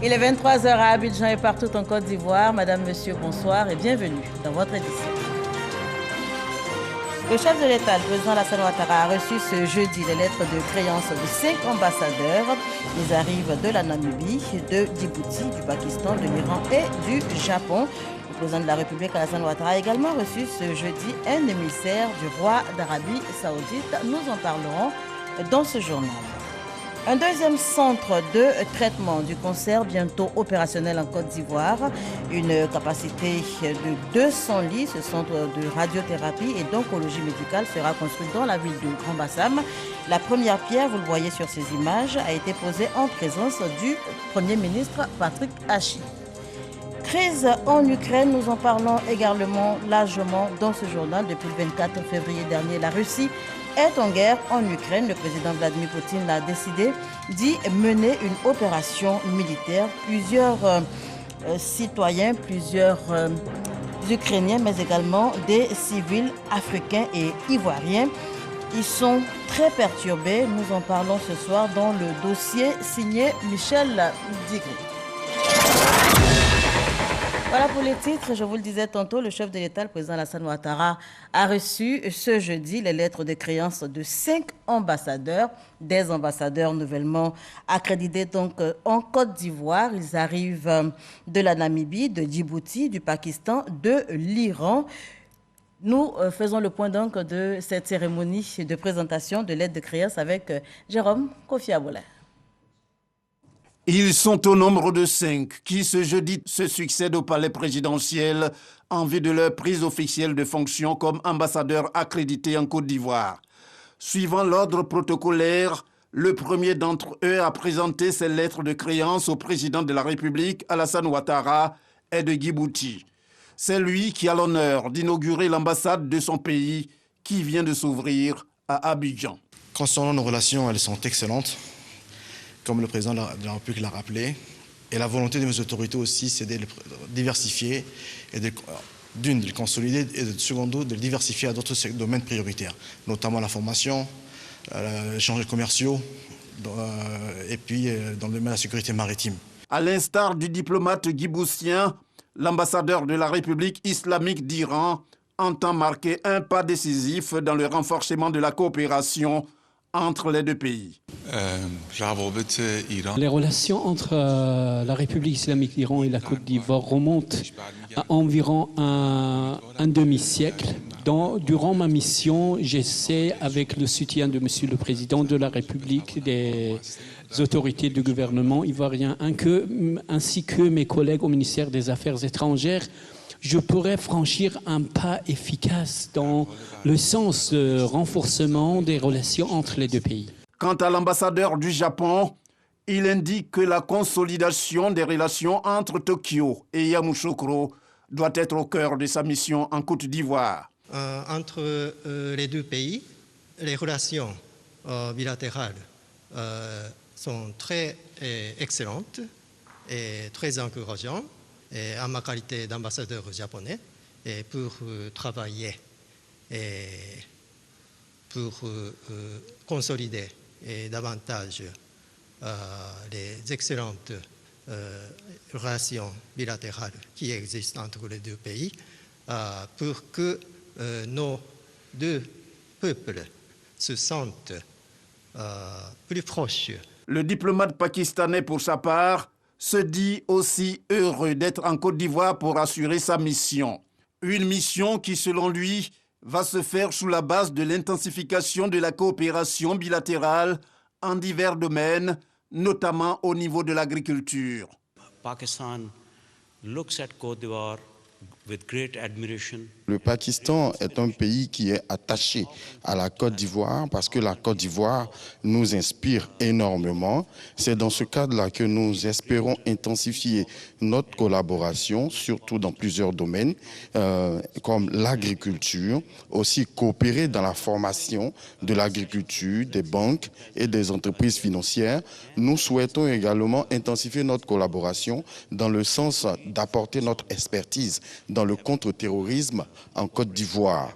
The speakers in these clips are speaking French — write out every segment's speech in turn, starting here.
Il est 23 heures à Abidjan et partout en Côte d'Ivoire. Madame, Monsieur, bonsoir et bienvenue dans votre édition. Le chef de l'État, le président Alassane Ouattara, a reçu ce jeudi les lettres de créance de 5 ambassadeurs. Ils arrivent de la Namibie, de Djibouti, du Pakistan, de l'Iran et du Japon. Le président de la République, Alassane Ouattara, a également reçu ce jeudi un émissaire du roi d'Arabie Saoudite. Nous en parlerons dans ce journal. Un deuxième centre de traitement du cancer bientôt opérationnel en Côte d'Ivoire. Une capacité de 200 lits. Ce centre de radiothérapie et d'oncologie médicale sera construit dans la ville de Grand Bassam. La première pierre, vous le voyez sur ces images, a été posée en présence du Premier ministre Patrick Hachi. Crise en Ukraine, nous en parlons également largement dans ce journal. Depuis le 24 février dernier, la Russie est en guerre en Ukraine. Le président Vladimir Poutine a décidé d'y mener une opération militaire. Plusieurs citoyens, plusieurs Ukrainiens, mais également des civils africains et ivoiriens, ils sont très perturbés. Nous en parlons ce soir dans le dossier signé Michel Digré. Voilà pour les titres. Je vous le disais tantôt, le chef de l'État, le président Alassane Ouattara, a reçu ce jeudi les lettres de créance de 5 ambassadeurs, des ambassadeurs nouvellement accrédités donc en Côte d'Ivoire. Ils arrivent de la Namibie, de Djibouti, du Pakistan, de l'Iran. Nous faisons le point donc de cette cérémonie de présentation de lettres de créance avec Jérôme Kofi Aboulay. Ils sont au nombre de 5 qui ce jeudi se succèdent au palais présidentiel en vue de leur prise officielle de fonction comme ambassadeurs accrédités en Côte d'Ivoire. Suivant l'ordre protocolaire, le premier d'entre eux a présenté ses lettres de créance au président de la République, Alassane Ouattara, et de Djibouti. C'est lui qui a l'honneur d'inaugurer l'ambassade de son pays qui vient de s'ouvrir à Abidjan. Concernant nos relations, elles sont excellentes. Comme le président de la République l'a rappelé. Et la volonté de mes autorités aussi, c'est de le diversifier et de le consolider et de secondo, de le diversifier à d'autres domaines prioritaires, notamment la formation, les échanges commerciaux et puis dans le domaine de la sécurité maritime. À l'instar du diplomate djiboutien, l'ambassadeur de la République islamique d'Iran entend marquer un pas décisif dans le renforcement de la coopération entre les deux pays. Les relations entre la République islamique d'Iran et la Côte d'Ivoire remontent à environ un demi-siècle. Durant ma mission, j'essaie, avec le soutien de Monsieur le Président de la République, des autorités du gouvernement ivoirien, ainsi que mes collègues au ministère des Affaires étrangères, je pourrais franchir un pas efficace dans le sens de renforcement des relations entre les deux pays. Quant à l'ambassadeur du Japon, il indique que la consolidation des relations entre Tokyo et Yamoussoukro doit être au cœur de sa mission en Côte d'Ivoire. Entre les deux pays, les relations bilatérales sont très excellentes et très encourageantes. Et à ma qualité d'ambassadeur japonais, et pour travailler et pour consolider davantage les excellentes relations bilatérales qui existent entre les deux pays, pour que nos deux peuples se sentent plus proches. Le diplomate pakistanais, pour sa part, se dit aussi heureux d'être en Côte d'Ivoire pour assurer sa mission. Une mission qui, selon lui, va se faire sous la base de l'intensification de la coopération bilatérale en divers domaines, notamment au niveau de l'agriculture. Pakistan looks at Côte d'Ivoire with great admiration. Le Pakistan est un pays qui est attaché à la Côte d'Ivoire parce que la Côte d'Ivoire nous inspire énormément. C'est dans ce cadre-là que nous espérons intensifier notre collaboration, surtout dans plusieurs domaines, comme l'agriculture, aussi coopérer dans la formation de l'agriculture, des banques et des entreprises financières. Nous souhaitons également intensifier notre collaboration dans le sens d'apporter notre expertise dans le contre-terrorisme en Côte d'Ivoire.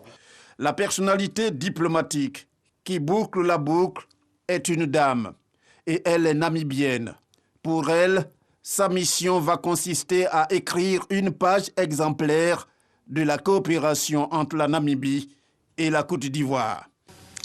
La personnalité diplomatique qui boucle la boucle est une dame et elle est namibienne. Pour elle, Sa mission va consister à écrire une page exemplaire de la coopération entre la Namibie et la Côte d'Ivoire.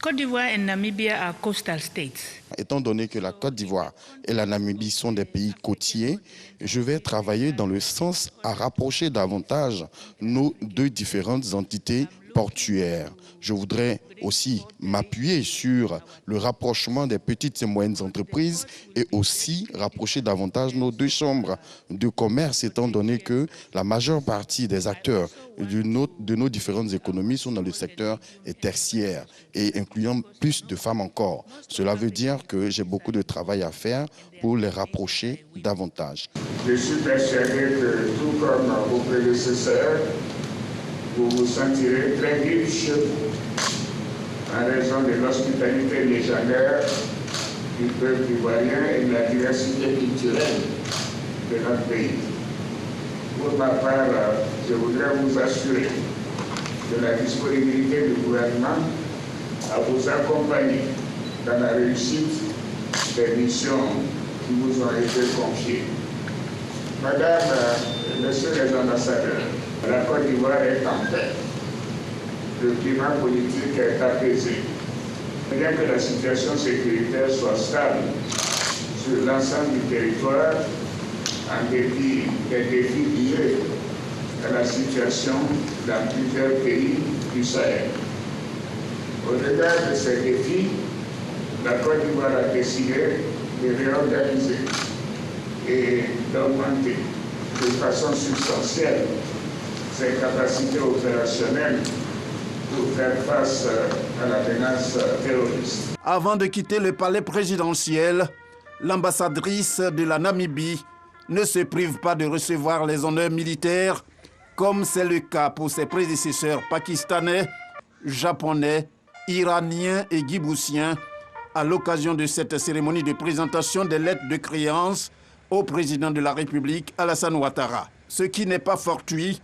Côte d'Ivoire et Namibia are coastal states. Étant donné que la Côte d'Ivoire et la Namibie sont des pays côtiers, je vais travailler dans le sens à rapprocher davantage nos deux différentes entités portuaires. Je voudrais aussi m'appuyer sur le rapprochement des petites et moyennes entreprises et aussi rapprocher davantage nos deux chambres de commerce, étant donné que la majeure partie des acteurs de nos différentes économies sont dans le secteur tertiaire et incluant plus de femmes encore. Cela veut dire que j'ai beaucoup de travail à faire pour les rapprocher davantage. Je suis persuadé que tout comme vos prédécesseurs, vous vous sentirez très libre chez vous en raison de l'hospitalité légendaire du peuple ivoirien et de la diversité culturelle de notre pays. Pour ma part, je voudrais vous assurer de la disponibilité du gouvernement à vous accompagner dans la réussite des missions qui vous ont été confiées. Madame et Messieurs les ambassadeurs, la Côte d'Ivoire est en paix. Le climat politique est apaisé. Bien que la situation sécuritaire soit stable sur l'ensemble du territoire, en dépit des défis liés à la situation dans plusieurs pays du Sahel. Au regard de ces défis, la Côte d'Ivoire a décidé de réorganiser et d'augmenter de façon substantielle ses capacités opérationnelles pour faire face à la menace terroriste. Avant de quitter le palais présidentiel, l'ambassadrice de la Namibie ne se prive pas de recevoir les honneurs militaires, comme c'est le cas pour ses prédécesseurs pakistanais, japonais, iraniens et djiboutiens, à l'occasion de cette cérémonie de présentation des lettres de créance au président de la République, Alassane Ouattara. Ce qui n'est pas fortuit,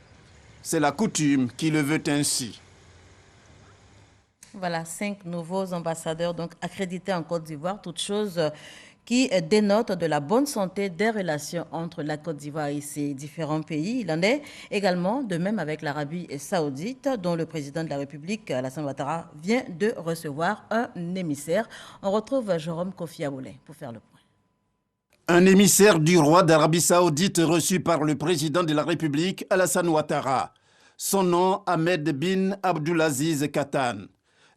c'est la coutume qui le veut ainsi. Voilà, 5 nouveaux ambassadeurs donc accrédités en Côte d'Ivoire, toute chose qui dénote de la bonne santé des relations entre la Côte d'Ivoire et ses différents pays. Il en est également de même avec l'Arabie saoudite, dont le président de la République, Alassane Ouattara, vient de recevoir un émissaire. On retrouve Jérôme Kofi Aboulé pour faire le point. Un émissaire du roi d'Arabie saoudite reçu par le président de la République, Alassane Ouattara. Son nom, Ahmed bin Abdulaziz Katan.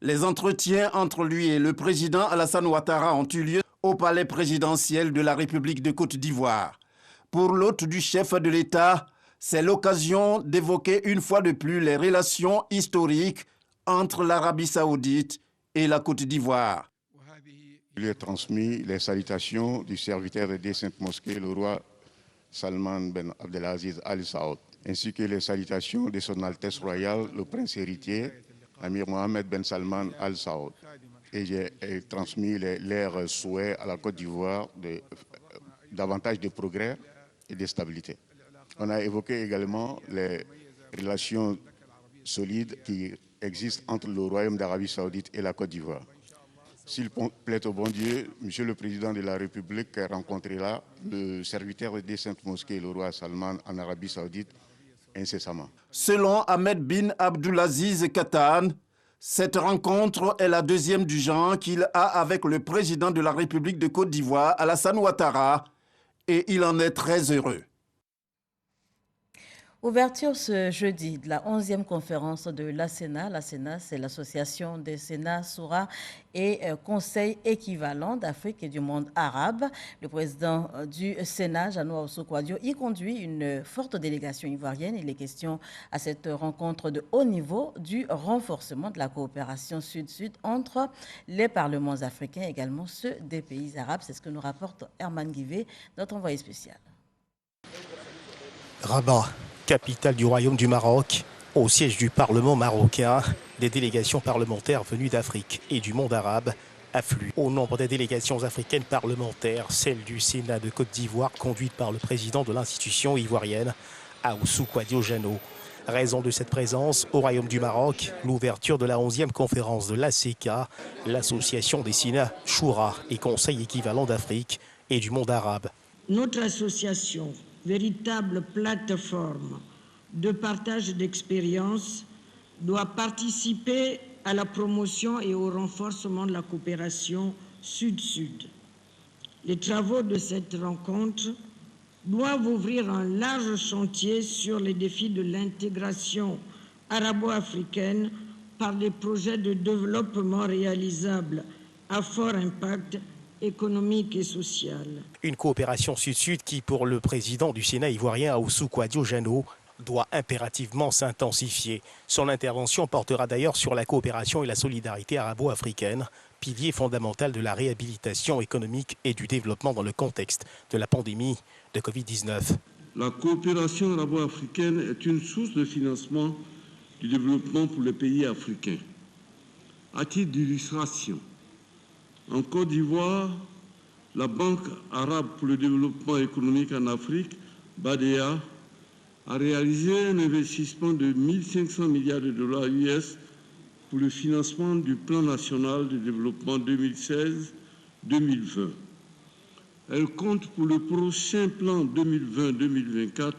Les entretiens entre lui et le président Alassane Ouattara ont eu lieu au palais présidentiel de la République de Côte d'Ivoire. Pour l'hôte du chef de l'État, c'est l'occasion d'évoquer une fois de plus les relations historiques entre l'Arabie saoudite et la Côte d'Ivoire. Il lui a transmis les salutations du serviteur des Saintes Mosquées, le roi Salman ben Abdelaziz Al Saoud, ainsi que les salutations de son Altesse royale, le prince héritier, Amir Mohamed Ben Salman Al Saoud. Et j'ai transmis leurs souhaits à la Côte d'Ivoire de davantage de progrès et de stabilité. On a évoqué également les relations solides qui existent entre le Royaume d'Arabie Saoudite et la Côte d'Ivoire. S'il plaît au bon Dieu, Monsieur le Président de la République rencontrera le serviteur des Saintes Mosquées, le roi Salman, en Arabie Saoudite incessamment. Selon Ahmed bin Abdulaziz Katan, cette rencontre est la deuxième du genre qu'il a avec le président de la République de Côte d'Ivoire, Alassane Ouattara, et il en est très heureux. Ouverture ce jeudi de la 11e conférence de l'ASENA. L'ASENA, c'est l'association des Sénats, Soura et conseils équivalents d'Afrique et du monde arabe. Le président du Sénat, Jeannot Ahoussou-Kouadio, y conduit une forte délégation ivoirienne. Il est question à cette rencontre de haut niveau du renforcement de la coopération sud-sud entre les parlements africains et également ceux des pays arabes. C'est ce que nous rapporte Herman Guivet, notre envoyé spécial. Rabat, capitale du Royaume du Maroc, au siège du Parlement marocain, des délégations parlementaires venues d'Afrique et du monde arabe affluent. Au nombre des délégations africaines parlementaires, celle du Sénat de Côte d'Ivoire, conduite par le président de l'institution ivoirienne, Ahoussou-Kouadio Jeannot. Raison de cette présence, au Royaume du Maroc, l'ouverture de la 11e conférence de l'ACK, l'association des Sénats, Choura et conseils équivalents d'Afrique et du monde arabe. Notre association, véritable plateforme de partage d'expériences, doit participer à la promotion et au renforcement de la coopération Sud-Sud. Les travaux de cette rencontre doivent ouvrir un large chantier sur les défis de l'intégration arabo-africaine par des projets de développement réalisables à fort impact économique et social. Une coopération Sud-Sud qui, pour le président du Sénat ivoirien Ahoussou Kouadio-Jano, doit impérativement s'intensifier. Son intervention portera d'ailleurs sur la coopération et la solidarité arabo-africaine, pilier fondamental de la réhabilitation économique et du développement dans le contexte de la pandémie de Covid-19. La coopération arabo-africaine est une source de financement du développement pour les pays africains. À titre d'illustration, en Côte d'Ivoire, la Banque arabe pour le développement économique en Afrique, BADEA, a réalisé un investissement de 1 500 milliards de dollars US pour le financement du Plan national de développement 2016-2020. Elle compte pour le prochain plan 2020-2024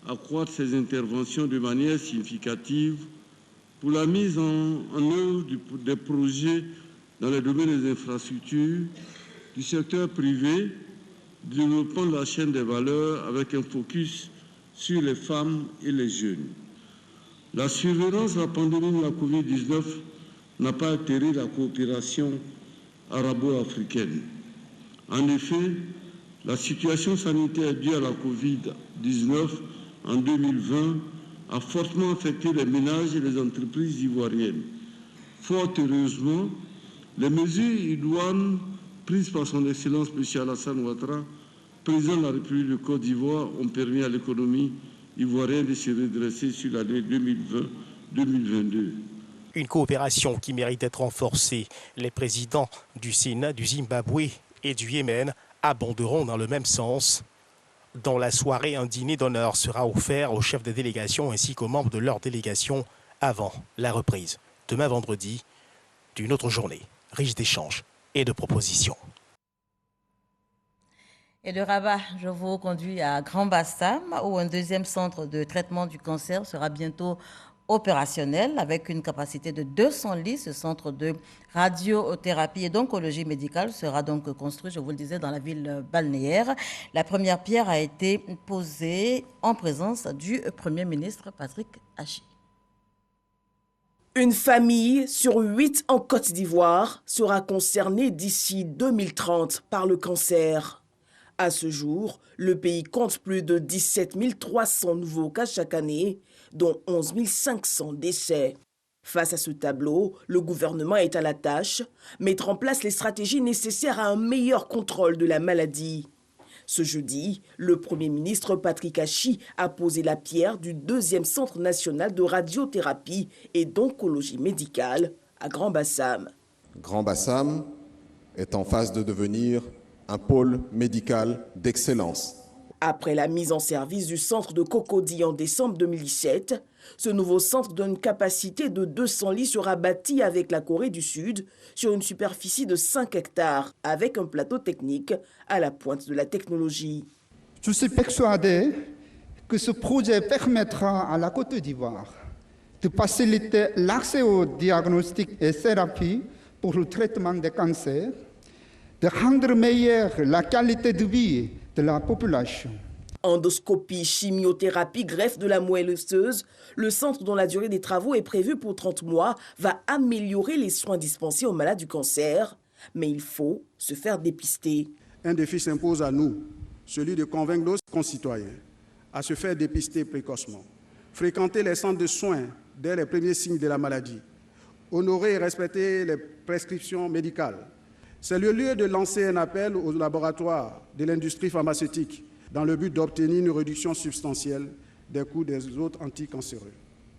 accroître ses interventions de manière significative pour la mise en œuvre des projets dans les domaines des infrastructures, du secteur privé, du développement de la chaîne des valeurs avec un focus sur les femmes et les jeunes. La survenance de la pandémie de la Covid-19 n'a pas altéré la coopération arabo-africaine. En effet, la situation sanitaire due à la Covid-19 en 2020 a fortement affecté les ménages et les entreprises ivoiriennes. Fort heureusement, les mesures idoines prises par son Excellence M. Alassane Ouattara, président de la République de Côte d'Ivoire, ont permis à l'économie ivoirienne de se redresser sur l'année 2020-2022. Une coopération qui mérite d'être renforcée. Les présidents du Sénat, du Zimbabwe et du Yémen abonderont dans le même sens. Dans la soirée, un dîner d'honneur sera offert aux chefs des délégations ainsi qu'aux membres de leur délégation avant la reprise, demain vendredi, d'une autre journée riche d'échanges et de propositions. Et de Rabat, je vous conduis à Grand Bassam, où un deuxième centre de traitement du cancer sera bientôt opérationnel avec une capacité de 200 lits. Ce centre de radiothérapie et d'oncologie médicale sera donc construit, je vous le disais, dans la ville balnéaire. La première pierre a été posée en présence du Premier ministre Patrick Achi. Une famille sur 8 en Côte d'Ivoire sera concernée d'ici 2030 par le cancer. À ce jour, le pays compte plus de 17 300 nouveaux cas chaque année, dont 11 500 décès. Face à ce tableau, le gouvernement est à la tâche, mettre en place les stratégies nécessaires à un meilleur contrôle de la maladie. Ce jeudi, le Premier ministre Patrick Achi a posé la pierre du deuxième centre national de radiothérapie et d'oncologie médicale à Grand Bassam. Grand Bassam est en phase de devenir un pôle médical d'excellence. Après la mise en service du centre de Cocody en décembre 2017, ce nouveau centre d'une capacité de 200 lits sera bâti avec la Corée du Sud sur une superficie de 5 hectares, avec un plateau technique à la pointe de la technologie. Je suis persuadé que ce projet permettra à la Côte d'Ivoire de faciliter l'accès aux diagnostics et thérapies pour le traitement des cancers, de rendre meilleure la qualité de vie de la population. Endoscopie, chimiothérapie, greffe de la moelle osseuse, le centre dont la durée des travaux est prévue pour 30 mois va améliorer les soins dispensés aux malades du cancer. Mais il faut se faire dépister. Un défi s'impose à nous, celui de convaincre nos concitoyens à se faire dépister précocement, fréquenter les centres de soins dès les premiers signes de la maladie, honorer et respecter les prescriptions médicales. C'est le lieu de lancer un appel aux laboratoires de l'industrie pharmaceutique dans le but d'obtenir une réduction substantielle des coûts des autres anticancéreux.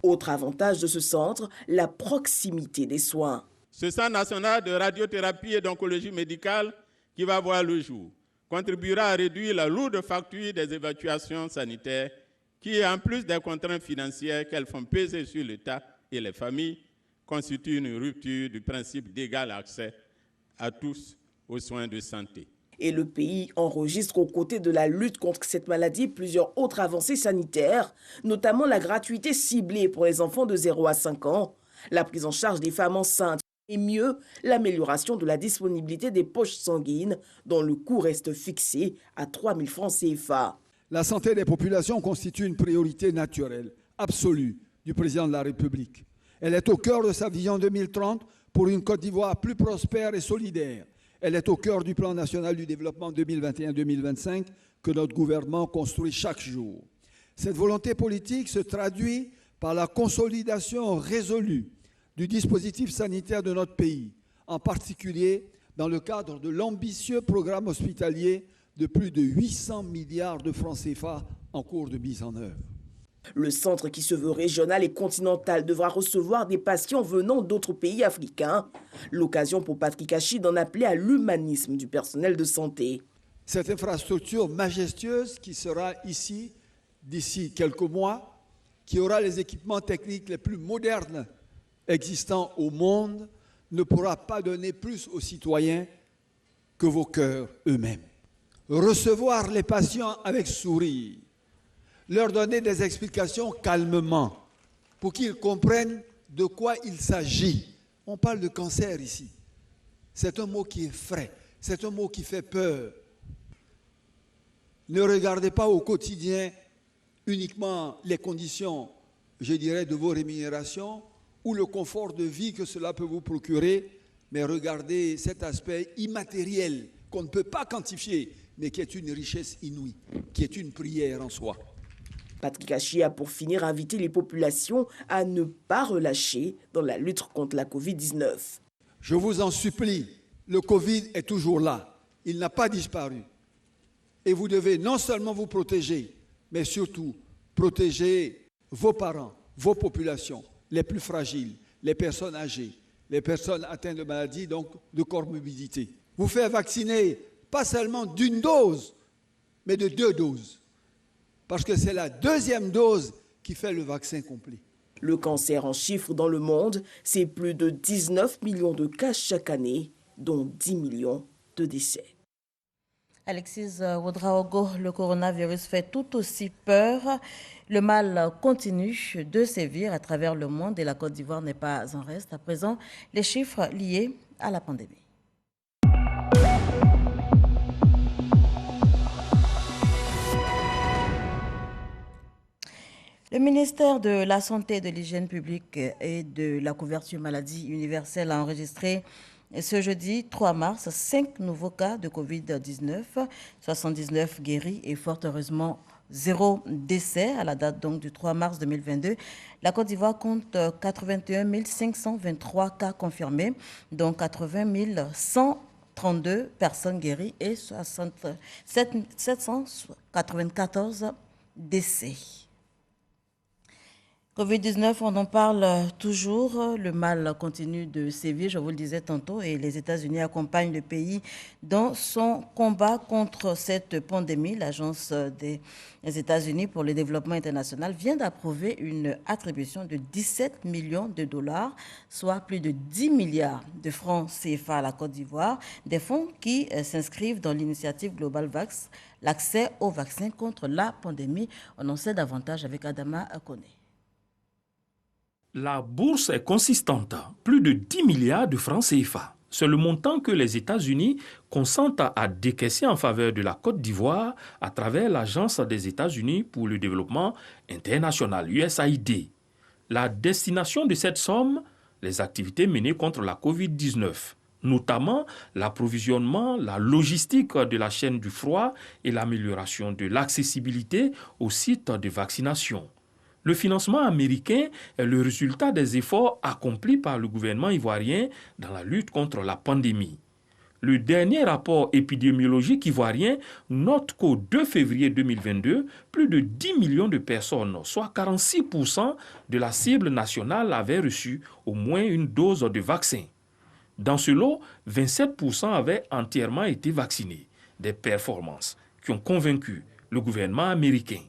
Autre avantage de ce centre, la proximité des soins. Ce centre national de radiothérapie et d'oncologie médicale qui va voir le jour contribuera à réduire la lourde facture des évacuations sanitaires qui, en plus des contraintes financières qu'elles font peser sur l'État et les familles, constituent une rupture du principe d'égal accès à tous aux soins de santé. Et le pays enregistre aux côtés de la lutte contre cette maladie plusieurs autres avancées sanitaires, notamment la gratuité ciblée pour les enfants de 0 à 5 ans, la prise en charge des femmes enceintes et mieux, l'amélioration de la disponibilité des poches sanguines dont le coût reste fixé à 3 000 francs CFA. La santé des populations constitue une priorité naturelle, absolue, du président de la République. Elle est au cœur de sa vision 2030 pour une Côte d'Ivoire plus prospère et solidaire. Elle est au cœur du plan national du développement 2021-2025 que notre gouvernement construit chaque jour. Cette volonté politique se traduit par la consolidation résolue du dispositif sanitaire de notre pays, en particulier dans le cadre de l'ambitieux programme hospitalier de plus de 800 milliards de francs CFA en cours de mise en œuvre. Le centre, qui se veut régional et continental, devra recevoir des patients venant d'autres pays africains. L'occasion pour Patrick Hachi d'en appeler à l'humanisme du personnel de santé. Cette infrastructure majestueuse qui sera ici d'ici quelques mois, qui aura les équipements techniques les plus modernes existants au monde, ne pourra pas donner plus aux citoyens que vos cœurs eux-mêmes. Recevoir les patients avec sourire, leur donner des explications calmement pour qu'ils comprennent de quoi il s'agit. On parle de cancer ici. C'est un mot qui est frais, c'est un mot qui fait peur. Ne regardez pas au quotidien uniquement les conditions, je dirais, de vos rémunérations ou le confort de vie que cela peut vous procurer, mais regardez cet aspect immatériel qu'on ne peut pas quantifier, mais qui est une richesse inouïe, qui est une prière en soi. Patrick Hachi a pour finir invité les populations à ne pas relâcher dans la lutte contre la Covid-19. Je vous en supplie, le Covid est toujours là, il n'a pas disparu. Et vous devez non seulement vous protéger, mais surtout protéger vos parents, vos populations, les plus fragiles, les personnes âgées, les personnes atteintes de maladies, donc de comorbidité. Vous faire vacciner, pas seulement d'une dose, mais de 2 doses. Parce que c'est la 2e dose qui fait le vaccin complet. Le cancer en chiffres dans le monde, c'est plus de 19 millions de cas chaque année, dont 10 millions de décès. Alexis Ouedraogo, le coronavirus fait tout aussi peur. Le mal continue de sévir à travers le monde et la Côte d'Ivoire n'est pas en reste. À présent, les chiffres liés à la pandémie. Le ministère de la Santé, de l'Hygiène publique et de la couverture maladie universelle a enregistré ce jeudi 3 mars 5 nouveaux cas de Covid-19, 79 guéris et fort heureusement 0 décès à la date donc du 3 mars 2022. La Côte d'Ivoire compte 81 523 cas confirmés, dont 80 132 personnes guéries et 794 décès. Covid-19, on en parle toujours. Le mal continue de sévir, je vous le disais tantôt, et les États-Unis accompagnent le pays dans son combat contre cette pandémie. L'Agence des États-Unis pour le développement international vient d'approuver une attribution de 17 millions de dollars, soit plus de 10 milliards de francs CFA à la Côte d'Ivoire, des fonds qui s'inscrivent dans l'initiative Global Vax, l'accès au vaccin contre la pandémie. On en sait davantage avec Adama Akone. La bourse est consistante, plus de 10 milliards de francs CFA. C'est le montant que les États-Unis consentent à décaisser en faveur de la Côte d'Ivoire à travers l'Agence des États-Unis pour le développement international, USAID. La destination de cette somme, les activités menées contre la COVID-19, notamment l'approvisionnement, la logistique de la chaîne du froid et l'amélioration de l'accessibilité aux sites de vaccination. Le financement américain est le résultat des efforts accomplis par le gouvernement ivoirien dans la lutte contre la pandémie. Le dernier rapport épidémiologique ivoirien note qu'au 2 février 2022, plus de 10 millions de personnes, soit 46% de la cible nationale, avaient reçu au moins une dose de vaccin. Dans ce lot, 27% avaient entièrement été vaccinés, des performances qui ont convaincu le gouvernement américain.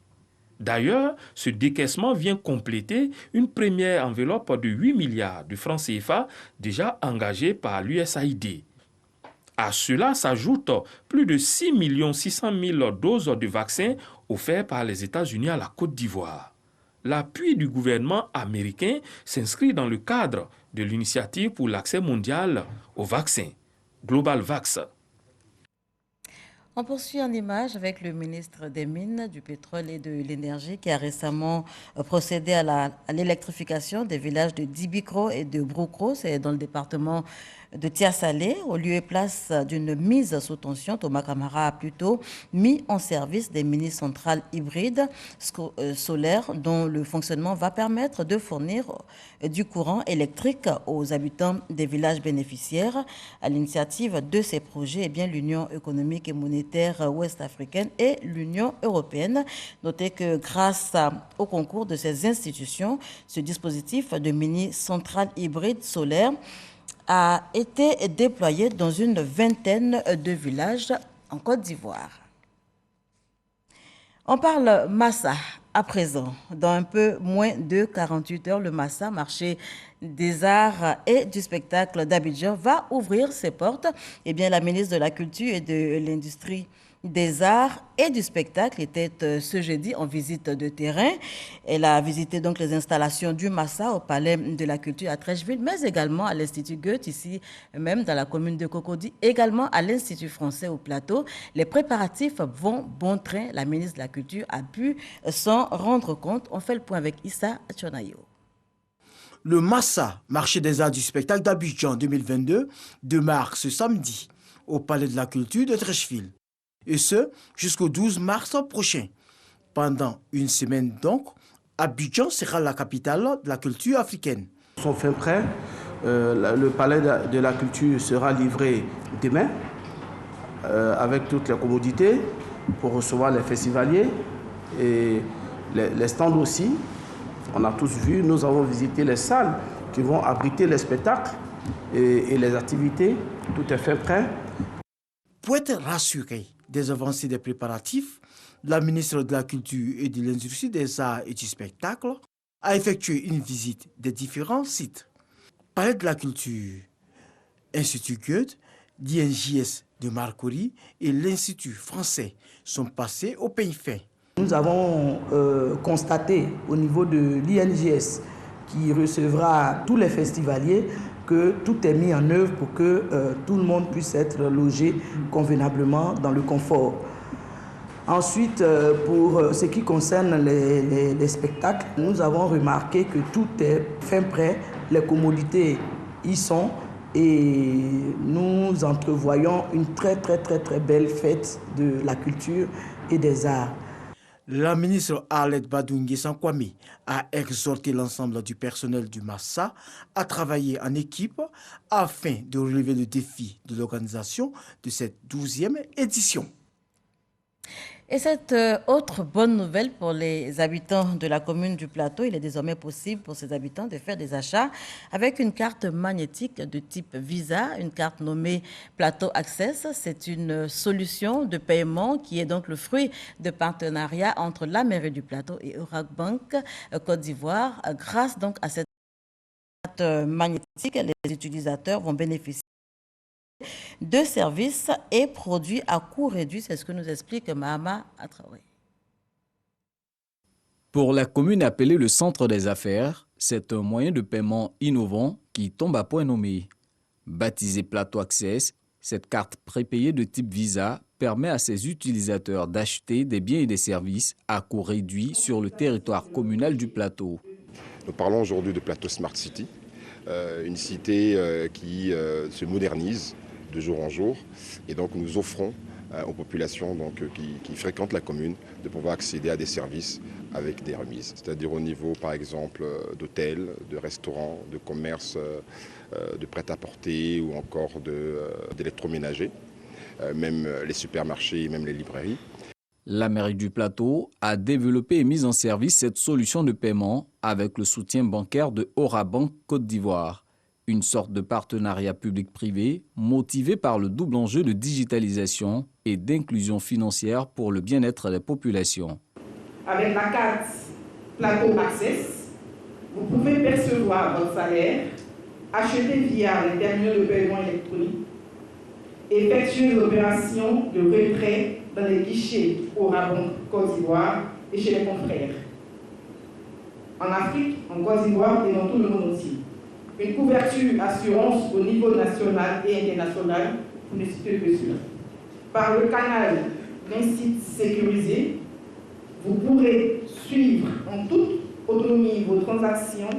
D'ailleurs, ce décaissement vient compléter une première enveloppe de 8 milliards de francs CFA déjà engagée par l'USAID. À cela s'ajoutent plus de 6 600 000 doses de vaccins offertes par les États-Unis à la Côte d'Ivoire. L'appui du gouvernement américain s'inscrit dans le cadre de l'initiative pour l'accès mondial aux vaccins, Global Vax. On poursuit en image avec le ministre des Mines, du Pétrole et de l'Énergie qui a récemment procédé à l'électrification des villages de Dibikro et de Broukro, c'est dans le département de Tia-Salé, au lieu et place d'une mise sous tension. Thomas Camara a plutôt mis en service des mini-centrales hybrides solaires dont le fonctionnement va permettre de fournir du courant électrique aux habitants des villages bénéficiaires. À l'initiative de ces projets, l'Union économique et monétaire ouest-africaine et l'Union européenne. Notez que grâce au concours de ces institutions, ce dispositif de mini-centrales hybrides solaires a été déployé dans une vingtaine de villages en Côte d'Ivoire. On parle Massa à présent. Dans un peu moins de 48 heures, le Massa, marché des arts et du spectacle d'Abidjan, va ouvrir ses portes. La ministre de la Culture et de l'Industrie des arts et du spectacle était ce jeudi en visite de terrain. Elle a visité donc les installations du Massa au Palais de la Culture à Trècheville, mais également à l'Institut Goethe, ici même dans la commune de Cocody, également à l'Institut français au Plateau. Les préparatifs vont bon train. La ministre de la Culture a pu s'en rendre compte. On fait le point avec Issa Tchonayo. Le Massa, marché des arts du spectacle d'Abidjan 2022, démarre ce samedi au Palais de la Culture de Trècheville. Et ce, jusqu'au 12 mars prochain. Pendant une semaine donc, Abidjan sera la capitale de la culture africaine. Ils sont fin prêts. Le palais de la culture sera livré demain avec toutes les commodités pour recevoir les festivaliers et les stands aussi. On a tous vu, nous avons visité les salles qui vont abriter les spectacles et les activités. Tout est fait prêt. Pour être rassuré des avancées des préparatifs, la ministre de la Culture et de l'Industrie des Arts et du Spectacle a effectué une visite des différents sites. Palais de la Culture, Institut Goethe, l'INJS de Marcory et l'Institut français sont passés au peigne fin. Nous avons constaté au niveau de l'INJS qui recevra tous les festivaliers que tout est mis en œuvre pour que tout le monde puisse être logé convenablement dans le confort. Ensuite, pour ce qui concerne les spectacles, nous avons remarqué que tout est fin prêt, les commodités y sont et nous entrevoyons une très belle fête de la culture et des arts. La ministre Arlette Badungé Sankwame a exhorté l'ensemble du personnel du Massa à travailler en équipe afin de relever le défi de l'organisation de cette 12e édition. Et cette autre bonne nouvelle pour les habitants de la commune du Plateau, il est désormais possible pour ces habitants de faire des achats avec une carte magnétique de type Visa, une carte nommée Plateau Access. C'est une solution de paiement qui est donc le fruit de partenariat entre la mairie du Plateau et Orac Bank Côte d'Ivoire. Grâce donc à cette carte magnétique, les utilisateurs vont bénéficier de services et produits à coût réduit. C'est ce que nous explique Mahama Atraoré. Pour la commune appelée le centre des affaires, c'est un moyen de paiement innovant qui tombe à point nommé. Baptisée Plateau Access, cette carte prépayée de type Visa permet à ses utilisateurs d'acheter des biens et des services à coût réduit sur le territoire communal du Plateau. Nous parlons aujourd'hui de Plateau Smart City, une cité qui se modernise de jour en jour, et donc nous offrons aux populations qui fréquentent la commune de pouvoir accéder à des services avec des remises, c'est-à-dire au niveau par exemple d'hôtels, de restaurants, de commerces, de prêt-à-porter ou encore d'électroménager, même les supermarchés et même les librairies. La mairie du Plateau a développé et mis en service cette solution de paiement avec le soutien bancaire de Orabank Côte d'Ivoire. Une sorte de partenariat public-privé motivé par le double enjeu de digitalisation et d'inclusion financière pour le bien-être des populations. Avec la carte Plateau Access, vous pouvez percevoir votre salaire, acheter via les terminaux de paiement électronique, effectuer l'opération de retrait dans les guichets au Gabon, Côte d'Ivoire et chez les confrères. En Afrique, en Côte d'Ivoire et dans tout le monde aussi. Une couverture assurance au niveau national et international, pour ne citer que cela. Par le canal d'un site sécurisé, vous pourrez suivre en toute autonomie vos transactions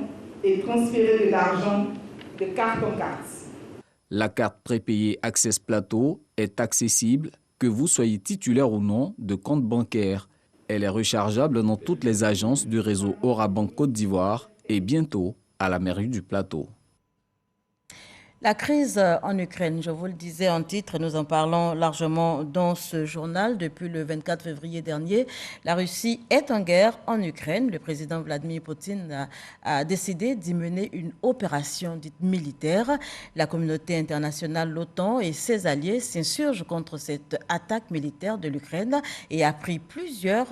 et transférer de l'argent de carte en carte. La carte prépayée Access Plateau est accessible que vous soyez titulaire ou non de compte bancaire. Elle est rechargeable dans toutes les agences du réseau Orabank Côte d'Ivoire et bientôt à la mairie du Plateau. La crise en Ukraine, je vous le disais en titre, nous en parlons largement dans ce journal. Depuis le 24 février dernier, la Russie est en guerre en Ukraine. Le président Vladimir Poutine a décidé d'y mener une opération dite militaire. La communauté internationale, l'OTAN et ses alliés s'insurgent contre cette attaque militaire de l'Ukraine et a pris plusieurs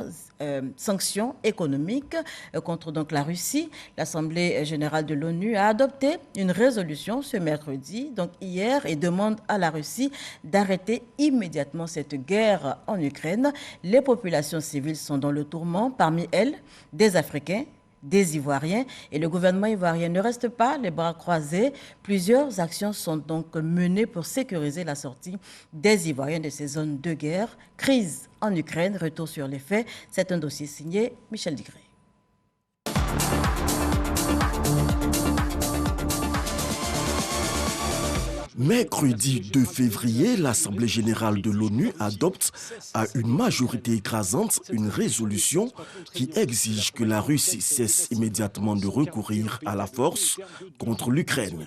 sanctions économiques contre donc la Russie. L'Assemblée générale de l'ONU a adopté une résolution ce mercredi, donc hier, et demande à la Russie d'arrêter immédiatement cette guerre en Ukraine. Les populations civiles sont dans le tourment, parmi elles des Africains, des Ivoiriens, et le gouvernement ivoirien ne reste pas les bras croisés. Plusieurs actions sont donc menées pour sécuriser la sortie des Ivoiriens de ces zones de guerre. Crise en Ukraine, retour sur les faits. C'est un dossier signé Michel Digré. Mercredi 2 février, l'Assemblée générale de l'ONU adopte à une majorité écrasante une résolution qui exige que la Russie cesse immédiatement de recourir à la force contre l'Ukraine.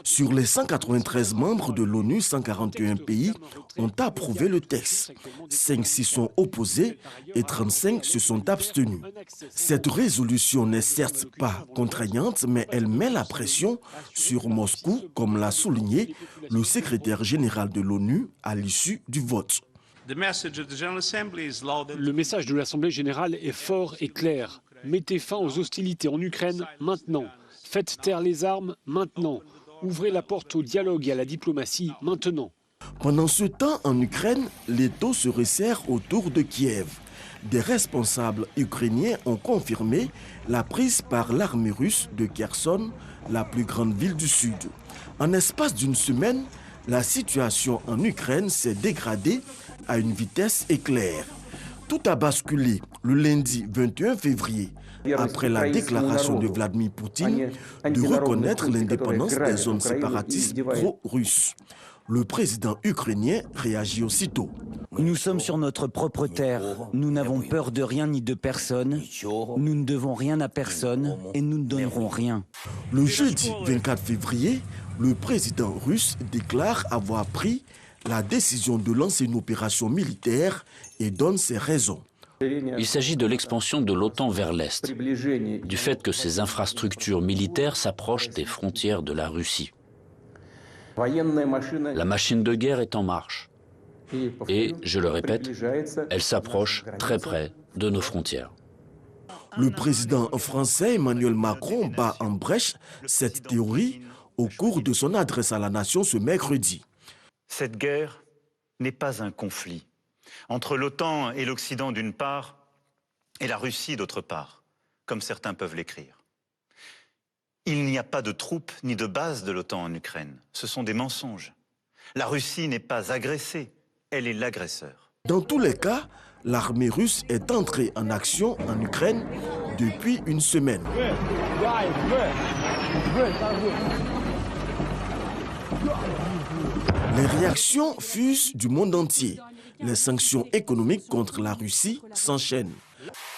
Sur les 193 membres de l'ONU, 141 pays ont approuvé le texte. 5 s'y sont opposés et 35 se sont abstenus. Cette résolution n'est certes pas contraignante, mais elle met la pression sur Moscou, comme l'a souligné le secrétaire général de l'ONU à l'issue du vote. Le message de l'Assemblée générale est fort et clair. Mettez fin aux hostilités en Ukraine maintenant. Faites taire les armes maintenant. Ouvrez la porte au dialogue et à la diplomatie maintenant. Pendant ce temps, en Ukraine, l'étau se resserre autour de Kiev. Des responsables ukrainiens ont confirmé la prise par l'armée russe de Kherson, la plus grande ville du sud. En espace d'une semaine, la situation en Ukraine s'est dégradée à une vitesse éclair. Tout a basculé le lundi 21 février, après la déclaration de Vladimir Poutine de reconnaître l'indépendance des zones séparatistes pro-russes. Le président ukrainien réagit aussitôt. Nous sommes sur notre propre terre. Nous n'avons peur de rien ni de personne. Nous ne devons rien à personne et nous ne donnerons rien. Le jeudi 24 février, le président russe déclare avoir pris la décision de lancer une opération militaire et donne ses raisons. Il s'agit de l'expansion de l'OTAN vers l'Est, du fait que ces infrastructures militaires s'approchent des frontières de la Russie. La machine de guerre est en marche. Et, je le répète, elle s'approche très près de nos frontières. Le président français Emmanuel Macron bat en brèche cette théorie au cours de son adresse à la nation ce mercredi. Cette guerre n'est pas un conflit entre l'OTAN et l'Occident d'une part et la Russie d'autre part, comme certains peuvent l'écrire. Il n'y a pas de troupes ni de bases de l'OTAN en Ukraine. Ce sont des mensonges. La Russie n'est pas agressée, elle est l'agresseur. Dans tous les cas, l'armée russe est entrée en action en Ukraine depuis une semaine. Les réactions fusent du monde entier. Les sanctions économiques contre la Russie s'enchaînent.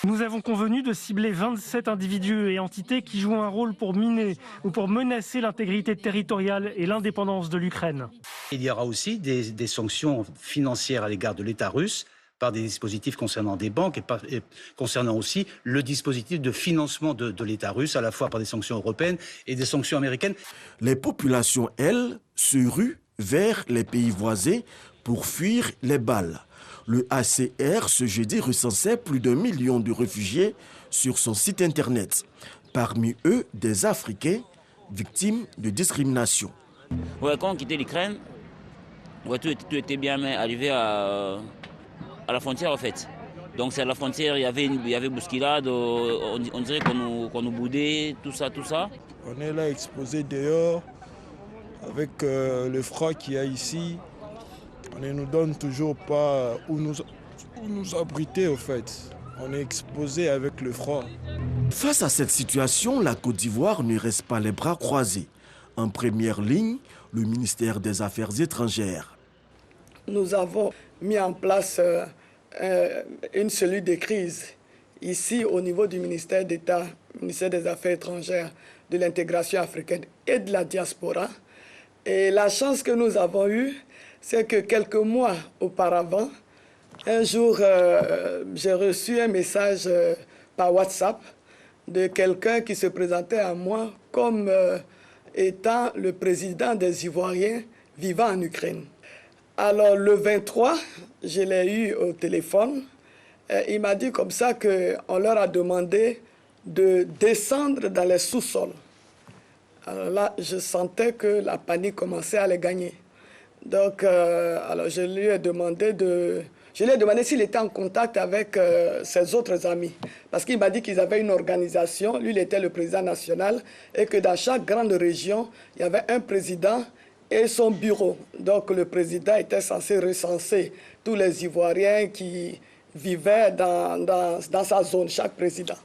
Nous avons convenu de cibler 27 individus et entités qui jouent un rôle pour miner ou pour menacer l'intégrité territoriale et l'indépendance de l'Ukraine. Il y aura aussi des sanctions financières à l'égard de l'État russe par des dispositifs concernant des banques et concernant aussi le dispositif de financement de l'État russe, à la fois par des sanctions européennes et des sanctions américaines. Les populations, elles, se ruent vers les pays voisins pour fuir les balles. Le HCR, ce jeudi, recensait plus d'1 million de réfugiés sur son site internet. Parmi eux, des Africains victimes de discrimination. Quand on quitte l'Ukraine, Ouais, tout était bien, mais arrivé à la frontière en fait. Donc c'est à la frontière, il y avait bousculade, on dirait qu'on nous boudait, tout ça. On est là exposé dehors, avec le froid qu'il y a ici. On ne nous donne toujours pas où nous abriter au fait. On est exposé avec le froid. Face à cette situation, la Côte d'Ivoire ne reste pas les bras croisés. En première ligne, le ministère des Affaires étrangères. Nous avons mis en place une cellule de crise ici au niveau du ministère d'État, ministère des Affaires étrangères, de l'intégration africaine et de la diaspora. Et la chance que nous avons eue, c'est que quelques mois auparavant, un jour, j'ai reçu un message par WhatsApp de quelqu'un qui se présentait à moi comme étant le président des Ivoiriens vivant en Ukraine. Alors le 23, je l'ai eu au téléphone. Il m'a dit comme ça qu'on leur a demandé de descendre dans les sous-sols. Alors là, je sentais que la panique commençait à les gagner. Donc, alors je lui ai demandé s'il était en contact avec ses autres amis. Parce qu'il m'a dit qu'ils avaient une organisation, lui il était le président national, et que dans chaque grande région, il y avait un président et son bureau. Donc le président était censé recenser tous les Ivoiriens qui vivaient dans sa zone, chaque président.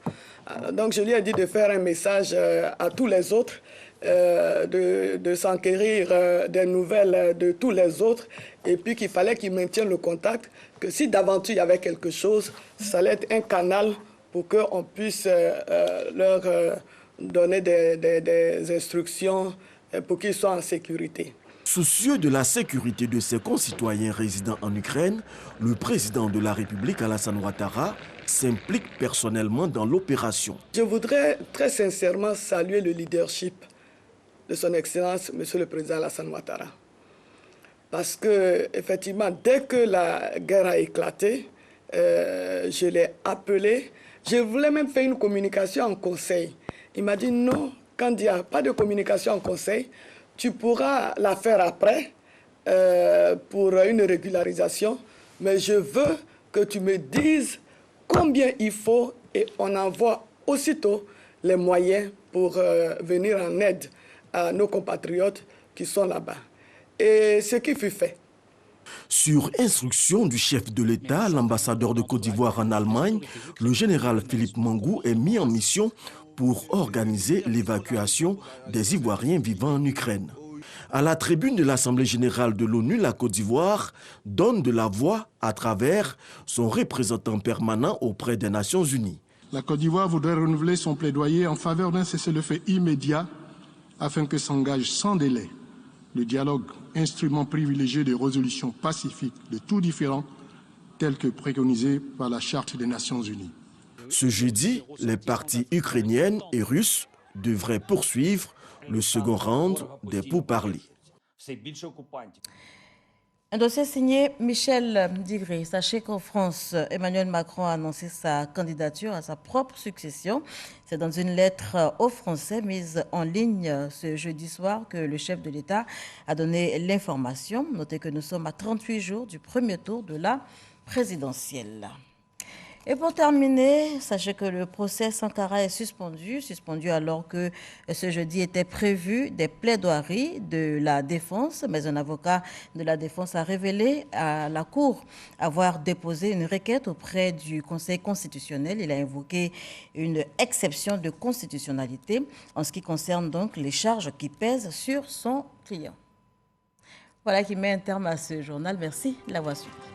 Alors, donc je lui ai dit de faire un message à tous les autres, de s'enquérir des nouvelles de tous les autres, et puis qu'il fallait qu'ils maintiennent le contact, que si d'aventure il y avait quelque chose, ça allait être un canal pour qu'on puisse leur donner des instructions pour qu'ils soient en sécurité. Soucieux de la sécurité de ses concitoyens résidant en Ukraine, le président de la République, Alassane Ouattara, s'implique personnellement dans l'opération. Je voudrais très sincèrement saluer le leadership de son Excellence, Monsieur le Président Alassane Ouattara. Parce que, effectivement, dès que la guerre a éclaté, je l'ai appelé. Je voulais même faire une communication en conseil. Il m'a dit non, quand il n'y a pas de communication en conseil, tu pourras la faire après pour une régularisation, mais je veux que tu me dises combien il faut et on envoie aussitôt les moyens pour venir en aide à nos compatriotes qui sont là-bas. Et ce qui fut fait. Sur instruction du chef de l'État, l'ambassadeur de Côte d'Ivoire en Allemagne, le général Philippe Mangou est mis en mission pour organiser l'évacuation des Ivoiriens vivant en Ukraine. À la tribune de l'Assemblée générale de l'ONU, la Côte d'Ivoire donne de la voix à travers son représentant permanent auprès des Nations Unies. La Côte d'Ivoire voudrait renouveler son plaidoyer en faveur d'un cessez-le-feu immédiat afin que s'engage sans délai le dialogue, instrument privilégié de résolution pacifique de tout différend, tel que préconisé par la Charte des Nations Unies. Ce jeudi, les parties ukrainiennes et russes devraient poursuivre le second round des pourparlers. Un dossier signé Michel Digré. Sachez qu'en France, Emmanuel Macron a annoncé sa candidature à sa propre succession. C'est dans une lettre aux Français mise en ligne ce jeudi soir que le chef de l'État a donné l'information. Notez que nous sommes à 38 jours du premier tour de la présidentielle. Et pour terminer, sachez que le procès Sankara est suspendu alors que ce jeudi était prévu des plaidoiries de la défense, mais un avocat de la défense a révélé à la Cour avoir déposé une requête auprès du Conseil constitutionnel. Il a invoqué une exception de constitutionnalité en ce qui concerne donc les charges qui pèsent sur son client. Voilà qui met un terme à ce journal. Merci de l'avoir suivi.